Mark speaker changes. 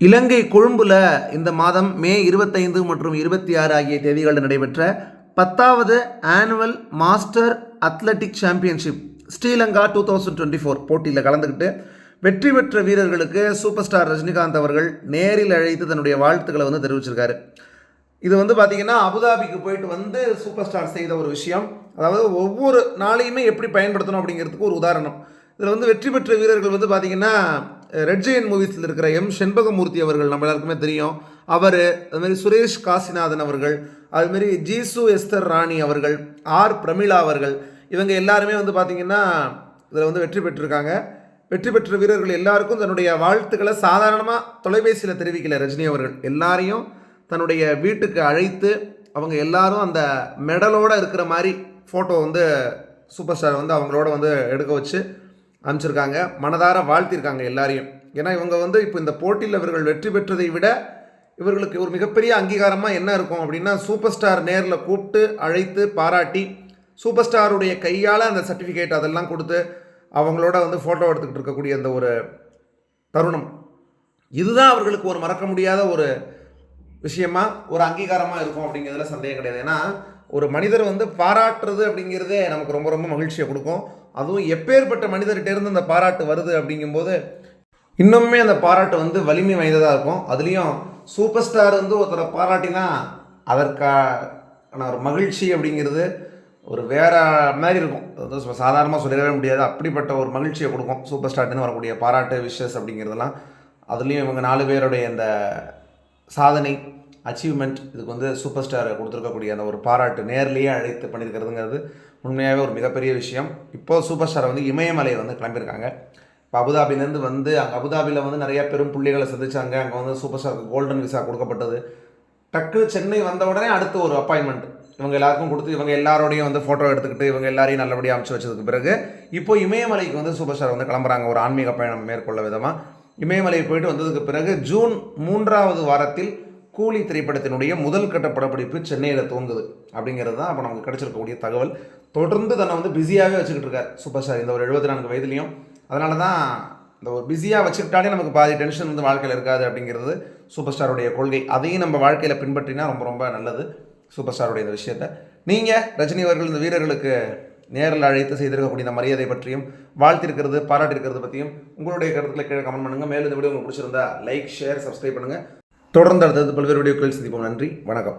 Speaker 1: இலங்கை கொழும்புல இந்த மாதம் மே 25 மற்றும் 26 ஆகிய தேதிகளில் நடைபெற்ற 10வது annual master athletic championship Sri Lanka 2024 போட்டியில் கலந்துக்கிட்டு வெற்றி பெற்ற வீரர்களுக்கு சூப்பர் ஸ்டார் ரஜினிகாந்த் அவர்கள் நேரில் அழைத்து தன்னுடைய வாழ்த்துக்களை தெரிவிச்சிருக்காரு. இது பார்த்திங்கன்னா அபுதாபிக்கு போயிட்டு சூப்பர் ஸ்டார் செய்த ஒரு விஷயம். அதாவது ஒவ்வொரு நாளையுமே எப்படி பயன்படுத்தணும் அப்படிங்கிறதுக்கு ஒரு உதாரணம். இதில் வெற்றி பெற்ற வீரர்கள் பார்த்திங்கன்னா ரெட் ஜெயின் மூவிஸில் இருக்கிற எம் செண்பகமூர்த்தி அவர்கள் நம்ம எல்லாருக்குமே தெரியும். அவர் அதுமாரி சுரேஷ் காசிநாதன் அவர்கள், அதுமாரி ஜீசு எஸ்தர் ராணி அவர்கள், ஆர் பிரமிளா அவர்கள், இவங்க எல்லாருமே பார்த்திங்கன்னா இதில் வெற்றி பெற்றிருக்காங்க. வெற்றி பெற்ற வீரர்கள் எல்லாருக்கும் தன்னுடைய வாழ்த்துக்களை சாதாரணமாக தொலைபேசியில் தெரிவிக்கல ரஜினி அவர்கள். எல்லாரையும் தன்னுடைய வீட்டுக்கு அழைத்து அவங்க எல்லாரும் அந்த மெடலோடு இருக்கிற மாதிரி ஃபோட்டோ சூப்பர் ஸ்டார் அவங்களோட எடுக்க வச்சு அனுப்பிச்சிருக்காங்க. மனதார வாழ்த்திருக்காங்க எல்லாரையும். ஏன்னா இவங்க இப்போ இந்த போட்டியில் இவர்கள் வெற்றி பெற்றதை விட இவர்களுக்கு ஒரு மிகப்பெரிய அங்கீகாரமாக என்ன இருக்கும் அப்படின்னா, சூப்பர் ஸ்டார் நேரில் கூப்பிட்டு அழைத்து பாராட்டி சூப்பர் ஸ்டாருடைய கையால் அந்த சர்டிஃபிகேட் அதெல்லாம் கொடுத்து அவங்களோட ஃபோட்டோ எடுத்துக்கிட்டு இருக்கக்கூடிய அந்த ஒரு தருணம், இதுதான் அவர்களுக்கு ஒரு மறக்க முடியாத ஒரு விஷயமா ஒரு அங்கீகாரமாக இருக்கும் அப்படிங்கிறதுல சந்தேகம் கிடையாது. ஏன்னா ஒரு மனிதர் பாராட்டுறது அப்படிங்கிறதே நமக்கு ரொம்ப ரொம்ப மகிழ்ச்சியை கொடுக்கும். அதுவும் எப்பேற்பட்ட மனிதர்கிட்டேருந்து அந்த பாராட்டு வருது அப்படிங்கும்போது இன்னுமே அந்த பாராட்டு வலிமை வாய்ந்ததாக இருக்கும். அதுலேயும் சூப்பர் ஸ்டார் ஒருத்தரை பாராட்டினா அதற்கான ஒரு மகிழ்ச்சி அப்படிங்கிறது ஒரு வேறு மாதிரி இருக்கும். அது சாதாரணமாக சொல்லிடவே முடியாது. அப்படிப்பட்ட ஒரு மகிழ்ச்சியை கொடுக்கும் சூப்பர் ஸ்டார்ட்னு வரக்கூடிய பாராட்டு விஷஸ் அப்படிங்கிறதெல்லாம். அதுலேயும் இவங்க 4 பேருடைய அந்த சாதனை அச்சீவ்மெண்ட், இதுக்கு சூப்பர் ஸ்டார் கொடுத்துருக்கக்கூடிய அந்த ஒரு பாராட்டு நேர்லேயே அழைத்து பண்ணியிருக்கிறதுங்கிறது உண்மையாகவே ஒரு மிகப்பெரிய விஷயம். இப்போது சூப்பர் ஸ்டார் இமயமலை கிளம்பியிருக்காங்க. இப்போ அபுதாபிலேருந்து அங்கே அபுதாபியில் நிறையா பெரும் புள்ளிகளை சந்திச்சாங்க. அங்கே சூப்பர் ஸ்டாருக்கு கோல்டன் விசா கொடுக்கப்பட்டது. டக்கு சென்னை வந்த உடனே அடுத்த ஒரு அப்பாயின்மெண்ட் இவங்க எல்லாருக்கும் கொடுத்து இவங்க எல்லாரோடையும் ஃபோட்டோ எடுத்துக்கிட்டு இவங்க எல்லாரையும் நல்லபடியாக அனுப்பிச்சு வச்சதுக்கு பிறகு இப்போ இமயமலைக்கு சூப்பர் ஸ்டார் கிளம்புறாங்க. ஒரு ஆன்மீக பயணம் மேற்கொள்ள விதமாக இமயமலை போயிட்டு வந்ததுக்கு பிறகு ஜூன் 3வது வாரத்தில் கூலி திரைப்படத்தினுடைய முதல் கட்ட படப்பிடிப்பு சென்னையில் துவங்குது அப்படிங்கிறது தான் அப்போ நமக்கு கிடைச்சிருக்கக்கூடிய தகவல். தொடர்ந்து தன்னை பிஸியாகவே வச்சுக்கிட்டு இருக்கார் சூப்பர் ஸ்டார் இந்த ஒரு 74 வயதுலையும். அதனால தான் இந்த ஒரு பிஸியாக வச்சுக்கிட்டாலே நமக்கு பாதி டென்ஷன் வாழ்க்கையில் இருக்காது அப்படிங்கிறது சூப்பர் ஸ்டாருடைய கொள்கை. அதையும் நம்ம வாழ்க்கையில் பின்பற்றினா ரொம்ப ரொம்ப நல்லது சூப்பர் ஸ்டாருடைய இந்த விஷயத்தை. நீங்கள் ரஜினி அவர்கள் இந்த வீரர்களுக்கு நேரில் அழைத்து செய்திருக்கக்கூடிய இந்த மரியாதை பற்றியும் வாழ்த்திருக்கிறது பாராட்டிருக்கிறது பற்றியும் உங்களுடைய கருத்துக்களை கீழே கமெண்ட் பண்ணுங்கள். மேலும் இந்த வீடியோ உங்களுக்கு பிடிச்சிருந்தா லைக் ஷேர் சப்ஸ்கிரைப் பண்ணுங்கள். தொடர்ந்து அடுத்தது பல்வேறு வீடியோக்கள் சந்திப்போம். நன்றி, வணக்கம்.